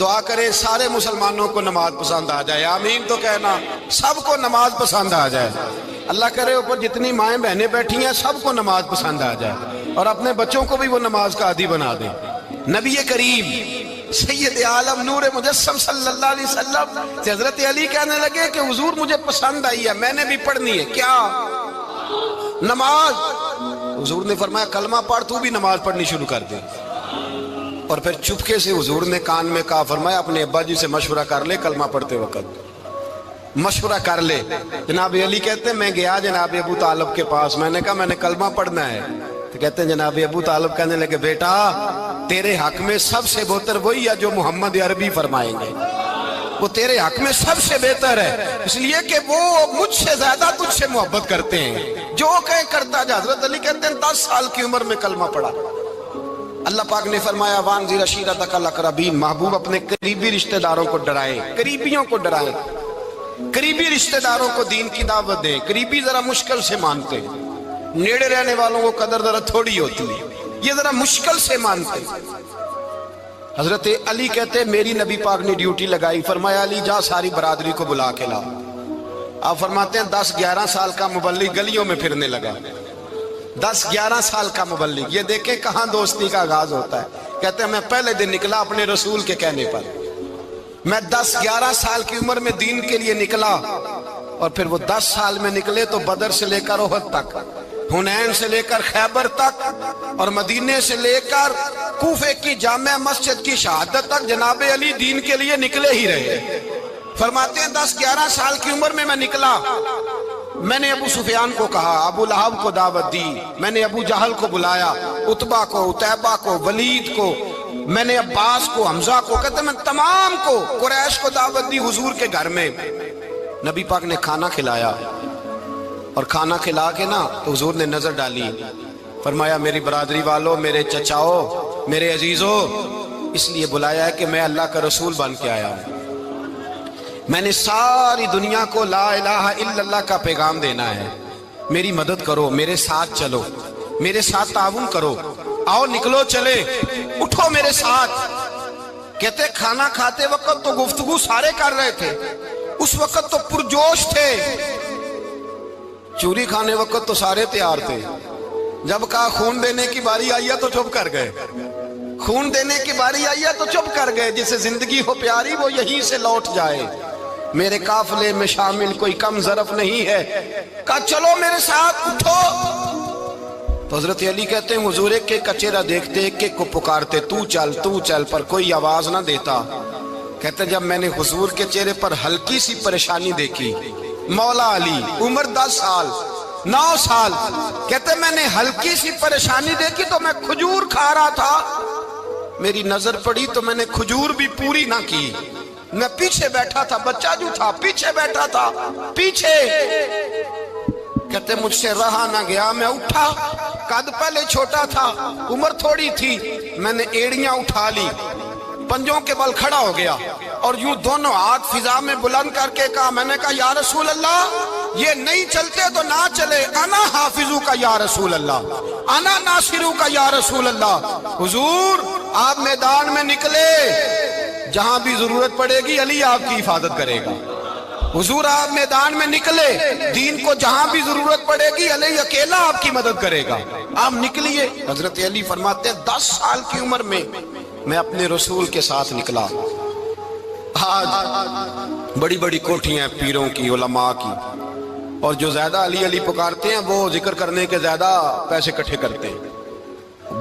دعا کرے سارے مسلمانوں کو نماز پسند آ جائے، آمین تو کہنا، سب کو نماز پسند آ جائے۔ اللہ کرے اوپر جتنی مائیں بہنیں بیٹھی ہیں سب کو نماز پسند آ جائے، اور اپنے بچوں کو بھی وہ نماز کا عادی بنا دیں۔ نبی کریم سید عالم نور مجسم صلی اللہ علیہ وسلم سے حضرت علی کہنے لگے کہ حضور مجھے پسند آئی ہے، میں نے بھی پڑھنی ہے، کیا؟ نماز۔ حضور نے فرمایا کلمہ پڑھ، تو بھی نماز پڑھنی شروع کر دے۔ اور پھر چپکے سے حضور نے کان میں کہا، فرمایا اپنے ابا جی سے مشورہ کر لے کلمہ پڑھتے وقت، مشورہ کر لے۔ جناب علی کہتے ہیں میں گیا جناب ابو طالب کے پاس، میں نے کہا میں نے کلمہ پڑھنا ہے، تو کہتے ہیں جناب ابو طالب کہنے لگے بیٹا تیرے حق میں سب سے بہتر وہی ہے جو محمد عربی فرمائیں گے، وہ تیرے حق میں سب سے بہتر ہے، اس لیے کہ وہ مجھ سے زیادہ تجھ سے محبت کرتے ہیں، جو کہیں کرتا جا۔ حضرت علی کہتے ہیں 10 سال کی عمر میں کلمہ پڑھا۔ اللہ پاک نے فرمایا وانذر عشیرتک الاقربین، محبوب اپنے قریبی رشتہ داروں کو ڈرائیں، قریبیوں کو ڈرائیں، قریبی رشتہ داروں کو دین کی دعوت دیں۔ قریبی ذرا مشکل سے مانتے، نیڑے رہنے والوں کو قدر ذرا تھوڑی ہوتی ہے، یہ ذرا مشکل سے مانتے۔ حضرت علی کہتے ہیں میری نبی پاک نے ڈیوٹی لگائی، فرمایا علی جا ساری برادری کو بلا کے لا۔ آپ فرماتے ہیں 10-11 سال کا مبلغ گلیوں میں پھرنے لگا، 10-11 سال کا مبلغ، یہ دیکھیں کہاں دوستی کا آغاز ہوتا ہے۔ کہتے ہیں میں پہلے دن نکلا اپنے رسول کے کہنے پر، میں 10-11 سال کی عمر میں دین کے لیے نکلا، اور پھر وہ 10 سال میں نکلے تو بدر سے لے کر احد تک، حنین سے لے کر خیبر تک، اور مدینے سے لے کر کوفے کی جامع مسجد کی شہادت تک جناب علی دین کے لیے نکلے ہی رہے۔ فرماتے ہیں 10-11 سال کی عمر میں نکلا، میں نے ابو سفیان کو کہا، ابو لہب کو دعوت دی، میں نے ابو جہل کو بلایا، عتبہ کو، عتیبہ کو، ولید کو، میں نے عباس کو، حمزہ کو، کہتے ہیں میں تمام کو، قریش کو دعوت دی حضور کے گھر میں۔ نبی پاک نے کھانا کھلایا، اور کھانا کھلا کے نا تو حضور نے نظر ڈالی، فرمایا میری برادری والوں، میرے چچاؤ، میرے عزیزوں، اس لیے بلایا ہے کہ میں اللہ کا رسول بن کے آیا ہوں، میں نے ساری دنیا کو لا الہ الا اللہ کا پیغام دینا ہے، میری مدد کرو، میرے ساتھ چلو، میرے ساتھ تعاون کرو، آؤ نکلو چلے، اٹھو میرے ساتھ۔ کہتے کھانا کھاتے وقت تو گفتگو سارے کر رہے تھے، اس وقت تو پرجوش تھے، چوری کھانے وقت تو سارے تیار تھے، جب کہا خون دینے کی باری آئی ہے تو چپ کر گئے، خون دینے کی باری آئی ہے تو چپ کر گئے، جسے زندگی ہو پیاری وہ یہیں سے لوٹ جائے، میرے قافلے میں شامل کوئی کم ظرف نہیں ہے، کہا چلو میرے ساتھ اٹھو۔ تو حضرت علی کہتے ہیں حضور ایک ایک کا چہرہ دیکھتے، ایک ایک کو پکارتے، تو چل، پر کوئی آواز نہ دیتا۔ کہتے جب میں نے حضور کے چہرے پر ہلکی سی پریشانی دیکھی، مولا علی عمر 10 سال 9 سال، کہتے میں نے ہلکی سی پریشانی دیکھی تو میں کھجور کھا رہا تھا، میری نظر پڑی تو میں نے کھجور بھی پوری نہ کی، میں پیچھے بیٹھا تھا، بچہ جو تھا پیچھے بیٹھا تھا، پیچھے۔ کہتے مجھ سے رہا نہ گیا، میں اٹھا، قد پہلے چھوٹا تھا، عمر تھوڑی تھی، میں نے ایڑیاں اٹھا لی، پنجوں کے بل کھڑا ہو گیا، اور یوں دونوں ہاتھ فضا میں بلند کر کے کہا، میں نے کہا یا رسول اللہ یہ نہیں چلتے تو نہ چلے، انا حافظو کا یا رسول اللہ، انا ناصرو کا یا رسول اللہ۔ حضور آپ میدان میں نکلے، جہاں بھی ضرورت پڑے گی علی آپ کی حفاظت کرے گا، حضور آپ میدان میں نکلے، دین کو جہاں بھی ضرورت پڑے گی علی اکیلا آپ کی مدد کرے گا، آپ نکلیے۔ حضرت علی فرماتے ہیں 10 سال کی عمر میں میں اپنے رسول کے ساتھ نکلا۔ آج بڑی بڑی کوٹھیاں پیروں کی، علماء کی، اور جو زیادہ علی علی پکارتے ہیں وہ ذکر کرنے کے زیادہ پیسے اکٹھے کرتے ہیں،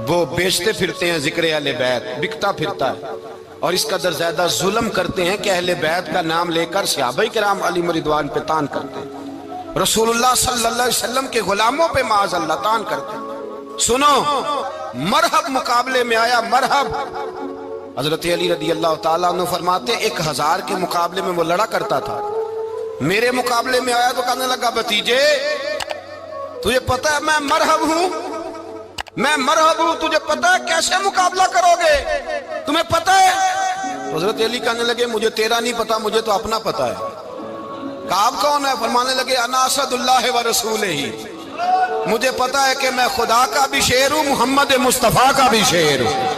وہ بیچتے پھرتے ہیں، ذکر اہل بیت بکتا پھرتا ہے، اور اس قدر زیادہ ظلم کرتے ہیں کہ اہل بیت کا نام لے کر صحابہ کرام علی رضوان پہ تان کرتے ہیں، رسول اللہ صلی اللہ علیہ وسلم کے غلاموں پہ معاذ اللہ تان کرتے ہیں۔ سنو، مرحب مقابلے میں آیا، مرحب۔ حضرت علی رضی اللہ تعالیٰ عنہ فرماتے 1000 کے مقابلے میں وہ لڑا کرتا تھا، میرے مقابلے میں آیا تو کہنے لگا بھتیجے تجھے پتا ہے میں مرحب ہوں، میں مرحب ہوں، تجھے پتا ہے کیسے مقابلہ کرو گے، تمہیں پتا ہے؟ حضرت علی کہنے لگے مجھے تیرا نہیں پتا، مجھے تو اپنا پتا ہے۔ کہا آپ کون ہے؟ فرمانے لگے انا اسد اللہ و رسولہ، مجھے پتا ہے کہ میں خدا کا بھی شیر ہوں، محمد مصطفیٰ کا بھی شیر ہوں۔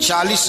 40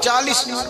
40।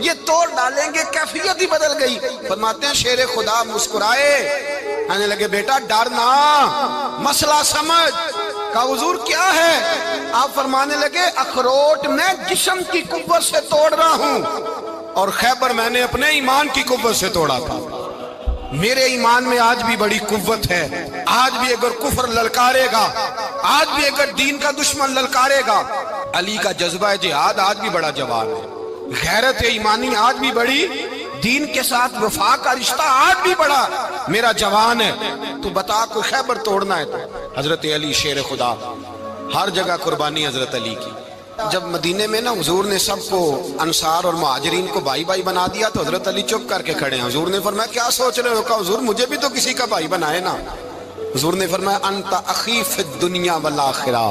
یہ توڑ ڈالیں گے، کیفیت ہی بدل گئی۔ فرماتے ہیں شیر خدا مسکرائے، کہنے لگے بیٹا ڈرنا، مسئلہ سمجھ۔ کہا حضور کیا ہے؟ آپ فرمانے لگے اخروٹ میں جسم کی قوت سے توڑ رہا ہوں، اور خیبر میں نے اپنے ایمان کی قوت سے توڑا تھا۔ میرے ایمان میں آج بھی بڑی قوت ہے، آج بھی اگر کفر للکارے گا، آج بھی اگر دین کا دشمن للکارے گا، علی کا جذبہ جہاد آج بھی بڑا جوان ہے، غیرت ایمانی آج بھی بڑی، دین کے ساتھ وفا کا رشتہ آج بھی بڑا میرا جوان ہے۔ تو بتا کوئی خیبر توڑنا ہے تو حضرت علی شیر خدا، ہر جگہ قربانی حضرت علی کی۔ جب مدینے میں نا حضور نے سب کو انصار اور مہاجرین کو بھائی بھائی بنا دیا تو حضرت علی چپ کر کے کھڑے ہیں۔ حضور نے فرمایا کیا سوچ رہے ہو؟ کہا حضور مجھے بھی تو کسی کا بھائی بنائے نا۔ حضور نے فرمایا انت اخی فی الدنیا والآخرہ،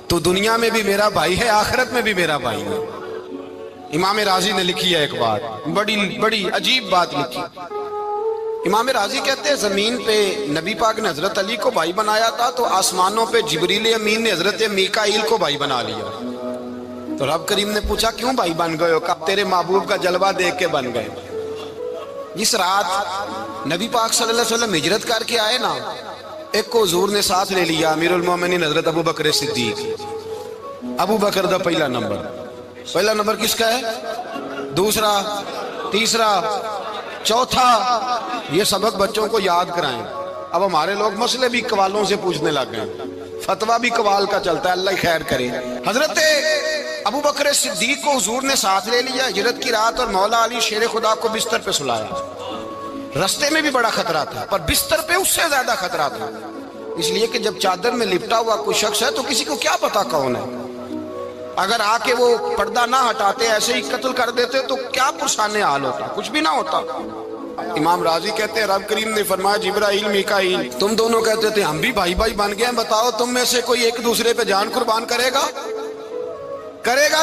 تو دنیا میں بھی میرا بھائی ہے، آخرت میں بھی میرا بھائی ہے۔ امام راضی نے لکھی ہے ایک بات، بڑی عجیب بات لکھی۔ امام راضی کہتے ہیں زمین پہ نبی پاک نے حضرت علی کو بھائی بنایا تھا تو آسمانوں پہ جبریل امین نے حضرت میکائیل کو بھائی بنا لیا۔ تو رب کریم نے پوچھا کیوں بھائی بن گئے ہو؟ کہا تیرے محبوب کا جلوہ دیکھ کے بن گئے۔ جس رات نبی پاک صلی اللہ علیہ وسلم ہجرت کر کے آئے نا، ایک کو حضور نے ساتھ لے لیا، امیر المومنین حضرت ابو بکر صدیق۔ ابو بکر دا پہلا نمبر کس کا ہے؟ دوسرا، تیسرا، چوتھا۔ یہ سبق بچوں کو یاد کرائیں۔ اب ہمارے لوگ مسئلے بھی قوالوں سے پوچھنے لگ گئے، فتویٰ بھی قوال کا چلتا ہے، اللہ خیر کرے۔ حضرت ابو بکر صدیق کو حضور نے ساتھ لے لیا ہجرت کی رات، اور مولا علی شیر خدا کو بستر پہ سلایا۔ رستے میں بھی بڑا خطرہ تھا، پر بستر پہ اس سے زیادہ خطرہ تھا، اس لیے کہ جب چادر میں لپٹا ہوا کوئی شخص ہے تو کسی کو کیا پتا کون ہے، اگر آ کے وہ پردہ نہ ہٹاتے ایسے ہی قتل کر دیتے تو کیا پرسان حال ہوتا، کچھ بھی نہ ہوتا۔ امام راضی کہتے ہیں رب کریم نے فرمایا جبرائیل میکائیل تم دونوں کہتے تھے ہم بھی بھائی بھائی بن گئے ہیں، بتاؤ تم میں سے کوئی ایک دوسرے پہ جان قربان کرے گا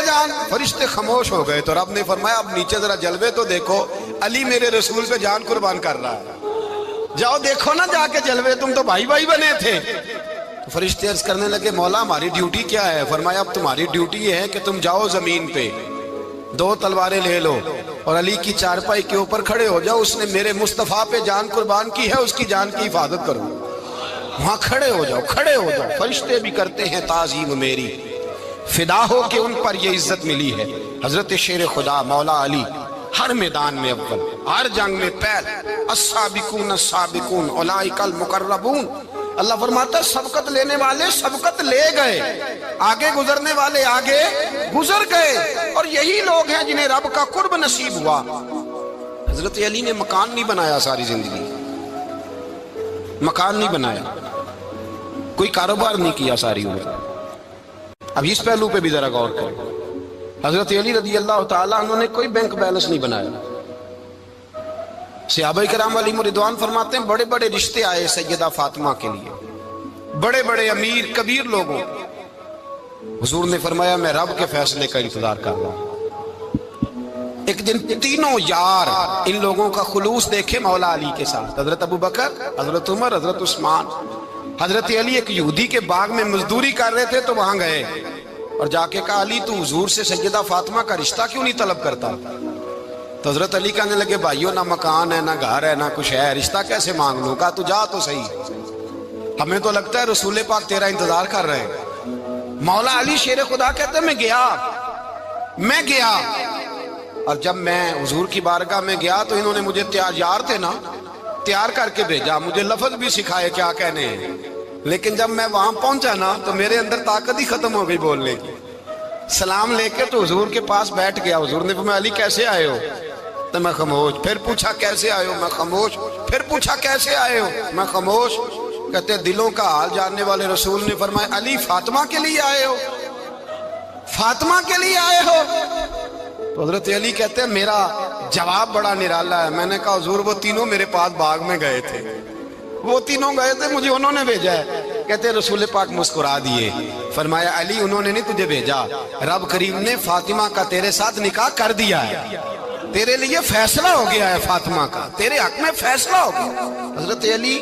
جان؟ فرشتے خاموش ہو گئے تو رب نے فرمایا اب نیچے ذرا جلوے تو دیکھو، علی میرے رسول پہ جان قربان کر رہا ہے، جاؤ دیکھو نا جا کے جلوے، تم تو بھائی بھائی بنے تھے۔ تو فرشتے عرض کرنے لگے مولا ہماری ڈیوٹی کیا ہے؟ فرمایا اب تمہاری ڈیوٹی یہ ہے کہ تم جاؤ زمین پہ 2 تلواریں لے لو اور علی کی چارپائی کے اوپر کھڑے ہو جاؤ، اس نے میرے مصطفیٰ پہ جان قربان کی ہے، اس کی جان کی حفاظت کرو۔ وہاں کھڑے ہو جاؤ۔ فرشتے بھی کرتے ہیں تعظیم میری، فدا ہو کہ ان پر یہ عزت ملی ہے۔ حضرت شیر خدا مولا علی ہر میدان میں اول، ہر جنگ میں پہل، السابقون السابقون اولئک المقربون۔ اللہ فرماتا ہے سبقت لینے والے سبقت لے گئے، آگے گزرنے والے آگے گزر گئے، اور یہی لوگ ہیں جنہیں رب کا قرب نصیب ہوا۔ حضرت علی نے مکان نہیں بنایا، ساری زندگی مکان نہیں بنایا، کوئی کاروبار نہیں کیا ساری عمر۔ اب اس پہلو پہ بھی ذرا غور کریں، حضرت علی رضی اللہ تعالیٰ انہوں نے کوئی بینک بیلنس نہیں بنایا۔ صحابہ کرام علیہم رضوان فرماتے ہیں بڑے بڑے رشتے آئے سیدہ فاطمہ کے لیے، بڑے بڑے امیر کبیر لوگوں، حضور نے فرمایا میں رب کے فیصلے کا انتظار کر رہا ہوں۔ ایک دن تینوں یار ان لوگوں کا خلوص دیکھے مولا علی کے ساتھ، حضرت ابو بکر، حضرت عمر، حضرت عثمان۔ حضرت علی ایک یہودی کے باغ میں مزدوری کر رہے تھے تو وہاں گئے اور جا کے کہا علی تو حضور سے سیدہ فاطمہ کا رشتہ کیوں نہیں طلب کرتا؟ تو حضرت علی کہنے لگے بھائیو نہ مکان ہے، نہ گھر ہے، نہ کچھ ہے، رشتہ کیسے مانگ لوں؟ کہا تو جا تو صحیح، ہمیں تو لگتا ہے رسول پاک تیرا انتظار کر رہے ہیں۔ مولا علی شیر خدا کہتے ہیں میں گیا اور جب میں حضور کی بارگاہ میں گیا تو انہوں نے مجھے یار تھے نا، تیار کر کے بھیجا، مجھے لفظ بھی سکھائے کیا کہنے ہیں، لیکن جب میں وہاں پہنچا نا تو میرے اندر طاقت ہی ختم ہو گئی بولنے کی۔ سلام لے کے تو حضور کے پاس بیٹھ گیا، حضور نے فرمایا علی کیسے آئے ہو؟ تو میں خاموش، پھر پوچھا کیسے آئے ہو؟ میں خاموش، پھر پوچھا کیسے آئے ہو؟ میں خاموش۔ کہتے دلوں کا حال جاننے والے رسول نے فرمایا علی فاطمہ کے لیے آئے ہو؟ فاطمہ کے لیے آئے ہو؟ تو حضرت علی کہتے ہیں میرا جواب بڑا نرالا ہے۔ میں نے کہا حضور وہ تینوں میرے پاس باغ میں گئے تھے، وہ تینوں گئے تھے، مجھے انہوں نے بھیجا ہے۔ کہتے ہیں رسول پاک مسکرا دیے، فرمایا علی انہوں نے نہیں تجھے بھیجا، رب کریم نے فاطمہ کا تیرے ساتھ نکاح کر دیا ہے، تیرے لیے فیصلہ ہو گیا ہے، فاطمہ کا تیرے حق میں فیصلہ ہو گیا۔ حضرت علی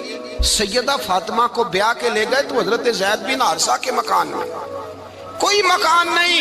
سیدہ فاطمہ کو بیاہ کے لے گئے تو حضرت زید بن حارثہ کے مکان میں، کوئی مکان نہیں،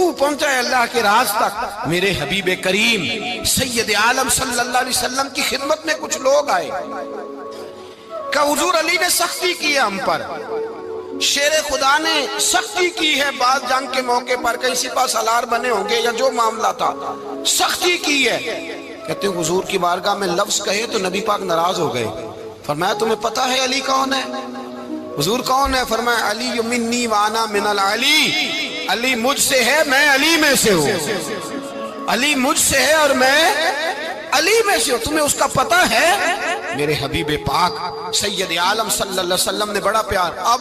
تو پہنچا ہے اللہ کے راز تک۔ میرے حبیب کریم سید عالم صلی اللہ علیہ وسلم کی خدمت میں کچھ لوگ آئے کہ حضور علی نے سختی کی ہے ہم پر، شیر خدا نے سختی کی ہے، بعض جنگ کے موقع پر کہیں سپہ سالار بنے ہوں گے یا جو معاملہ تھا، سختی کی ہے۔ کہتے ہیں حضور کی بارگاہ میں لفظ کہے تو نبی پاک ناراض ہو گئے۔ فرمایا تمہیں پتہ ہے علی کون ہے؟ حضور کون ہے؟ فرمایا علی منی وانا من العلی، علی مجھ سے ہے میں علی میں سے ہوں، علی مجھ سے ہے اور میں علی میں سے ہوں، تمہیں اس کا پتہ ہے؟ میرے حبیب پاک سید عالم صلی اللہ علیہ وسلم نے بڑا پیار۔ اب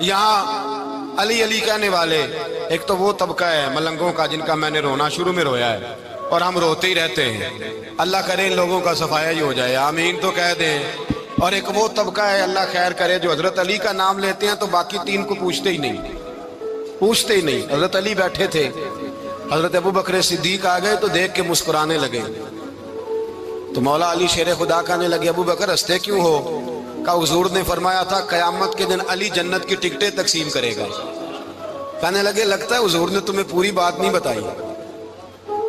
یہاں علی علی کہنے والے ایک تو وہ طبقہ ہے ملنگوں کا جن کا میں نے رونا شروع میں رویا ہے اور ہم روتے ہی رہتے ہیں، اللہ کرے ان لوگوں کا صفایا ہی ہو جائے، آمین تو کہہ دیں۔ اور ایک وہ طبقہ ہے اللہ خیر کرے جو حضرت علی کا نام لیتے ہیں تو باقی تین کو پوچھتے ہی نہیں، پوچھتے ہی نہیں۔ حضرت علی بیٹھے تھے، حضرت ابو بکر صدیق آ گئے تو دیکھ کے مسکرانے لگے، تو مولا علی شیر خدا کہنے لگے ابو بکر ہنستے کیوں ہو؟ کہ حضور نے فرمایا تھا قیامت کے دن علی جنت کی ٹکٹیں تقسیم کرے گا۔ کہنے لگے لگتا ہے حضور نے تمہیں پوری بات نہیں بتائی۔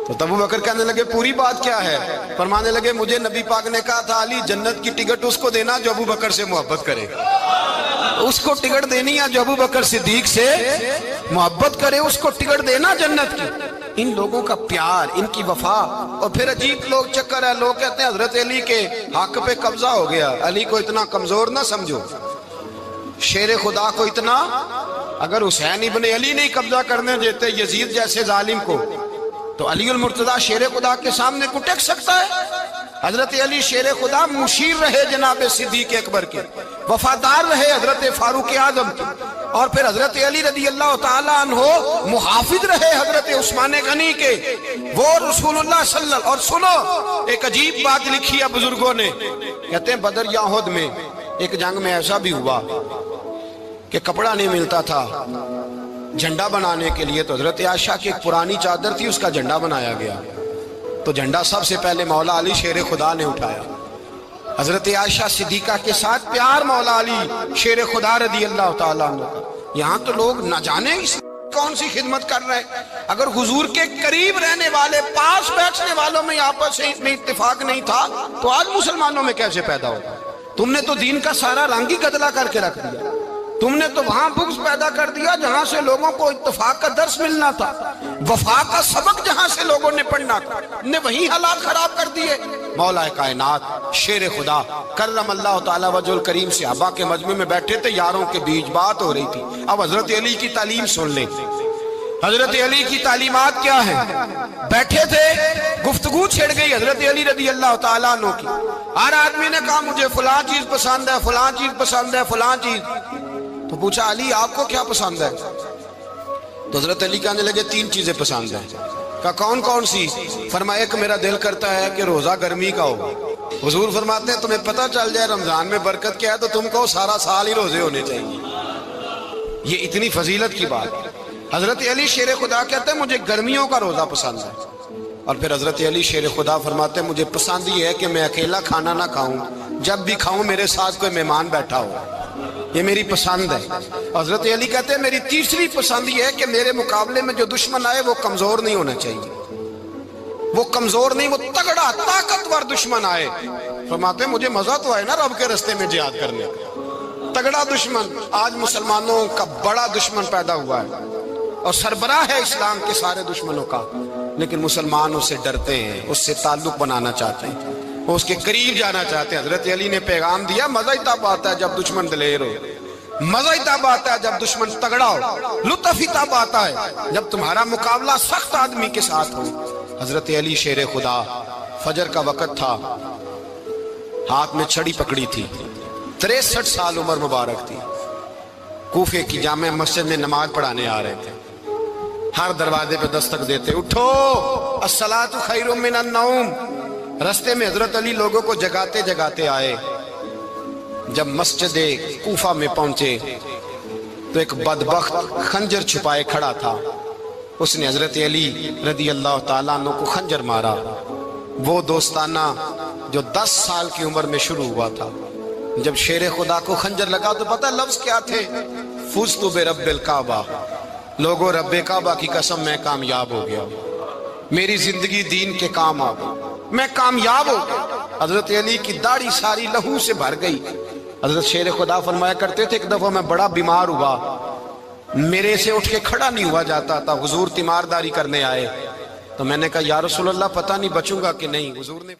تو ابو بکر کہنے لگے پوری بات کیا ہے؟ فرمانے لگے مجھے نبی پاک نے کہا تھا علی جنت کی ٹکٹ اس کو دینا جو ابو بکر سے محبت کرے، اس کو ٹکٹ دینی ہے جو ابو بکر صدیق سے محبت کرے، اس کو ٹکٹ دینا جنت کی۔ ان لوگوں کا پیار، ان کی وفا۔ اور پھر عجیب لوگ چکر ہے، لوگ کہتے ہیں حضرت علی کے حق پہ قبضہ ہو گیا، علی کو اتنا کمزور نہ سمجھو، شیر خدا کو اتنا، اگر حسین ابن علی نہیں قبضہ کرنے دیتے یزید جیسے ظالم کو تو علی المرتضیٰ شیر خدا کے سامنے کو ٹک سکتا ہے؟ حضرت علی شیر خدا مشیر رہے جناب صدیق اکبر کے، وفادار رہے حضرت فاروق اعظم کے، اور پھر حضرت علی رضی اللہ تعالیٰ عنہ محافظ رہے حضرت عثمان غنی کے، وہ رسول اللہ صلی اللہ علیہ وسلم۔ اور سنو ایک عجیب بات لکھی ہے بزرگوں نے، کہتے ہیں بدر یا احد میں ایک جنگ میں ایسا بھی ہوا کہ کپڑا نہیں ملتا تھا جھنڈا بنانے کے لیے، تو حضرت عائشہ کی ایک پرانی چادر تھی، اس کا جھنڈا بنایا گیا، تو جھنڈا سب سے پہلے مولا علی شیر خدا نے اٹھایا۔ حضرت عائشہ صدیقہ کے ساتھ پیار مولا علی شیر خدا رضی اللہ تعالیٰ عنہ۔ یہاں تو لوگ نہ جانے کون سی خدمت کر رہے ہیں۔ اگر حضور کے قریب رہنے والے، پاس بیٹھنے والوں میں آپس میں اتفاق نہیں تھا تو آج مسلمانوں میں کیسے پیدا ہوگا؟ تم نے تو دین کا سارا رنگ ہی گدلا کر کے رکھ دیا، تم نے تو وہاں بغض پیدا کر دیا جہاں سے لوگوں کو اتفاق کا درس ملنا تھا، وفا کا سبق جہاں سے لوگوں نے پڑھنا تھا، نے وہی حالات خراب کر دیے۔ مولا کائنات شیر خدا کرم اللہ تعالیٰ وجہ الکریم صحابہ کے مجمع میں بیٹھے تھے، یاروں کے بیچ بات ہو رہی تھی۔ اب حضرت علی کی تعلیم سن لیں، حضرت علی کی تعلیمات کیا ہیں؟ بیٹھے تھے، گفتگو چھڑ گئی حضرت علی رضی اللہ تعالیٰ عنہ کی، ہر آدمی نے کہا مجھے فلاں چیز پسند ہے، فلاں چیز پسند ہے، فلاں چیز۔ تو پوچھا علی آپ کو کیا پسند ہے؟ تو حضرت علی کہنے لگے تین چیزیں پسند ہیں۔ کہا کون کون سی؟ فرمایا ایک میرا دل کرتا ہے کہ روزہ گرمی کا ہو۔ حضور فرماتے ہیں تمہیں پتہ چل جائے رمضان میں برکت کیا ہے تو تم کو سارا سال ہی روزے ہونے چاہیے، یہ اتنی فضیلت کی بات۔ حضرت علی شیر خدا کہتے ہیں مجھے گرمیوں کا روزہ پسند ہے۔ اور پھر حضرت علی شیر خدا فرماتے ہیں مجھے پسند یہ ہے کہ میں اکیلا کھانا نہ کھاؤں، جب بھی کھاؤں میرے ساتھ کوئی مہمان بیٹھا ہو، یہ میری پسند ہے۔ حضرت علی کہتے ہیں میری تیسری پسند یہ ہے کہ میرے مقابلے میں جو دشمن آئے وہ کمزور نہیں ہونا چاہیے، وہ کمزور نہیں، وہ تگڑا طاقتور دشمن آئے۔ فرماتے ہیں مجھے مزہ تو آئے نا رب کے رستے میں جہاد کرنے کا، تگڑا دشمن۔ آج مسلمانوں کا بڑا دشمن پیدا ہوا ہے اور سربراہ ہے اسلام کے سارے دشمنوں کا، لیکن مسلمان اس سے ڈرتے ہیں، اس سے تعلق بنانا چاہتے ہیں، وہ اس کے قریب جانا چاہتے ہیں۔ حضرت علی نے پیغام دیا مزہ ہی تب آتا ہے جب دشمن دلیر ہو، مزہ ہی تب آتا ہے جب دشمن تگڑا ہو، لطف ہی تب آتا ہے جب تمہارا مقابلہ سخت آدمی کے ساتھ ہو۔ حضرت علی شیر خدا، فجر کا وقت تھا، ہاتھ میں چھڑی پکڑی تھی، 63 سال عمر مبارک تھی، کوفے کی جامع مسجد میں نماز پڑھانے آ رہے تھے۔ ہر دروازے پہ دستک دیتے اٹھو الصلاۃ خیر من النوم۔ رستے میں حضرت علی لوگوں کو جگاتے جگاتے آئے۔ جب مسجد کوفہ میں پہنچے تو ایک بدبخت خنجر چھپائے کھڑا تھا، اس نے حضرت علی رضی اللہ تعالیٰ عنہ کو خنجر مارا۔ وہ دوستانہ جو 10 سال کی عمر میں شروع ہوا تھا، جب شیر خدا کو خنجر لگا تو پتہ لفظ کیا تھے؟ فزت برب الکعبہ، لوگوں رب کعبہ کی قسم میں کامیاب ہو گیا، میری زندگی دین کے کام آ گئی، میں کامیاب ہو گیا۔ حضرت علی کی داڑھی ساری لہو سے بھر گئی۔ حضرت شیر خدا فرمایا کرتے تھے ایک دفعہ میں بڑا بیمار ہوا، میرے سے اٹھ کے کھڑا نہیں ہوا جاتا تھا، حضور تیمارداری کرنے آئے تو میں نے کہا یا رسول اللہ پتہ نہیں بچوں گا کہ نہیں۔ حضور نے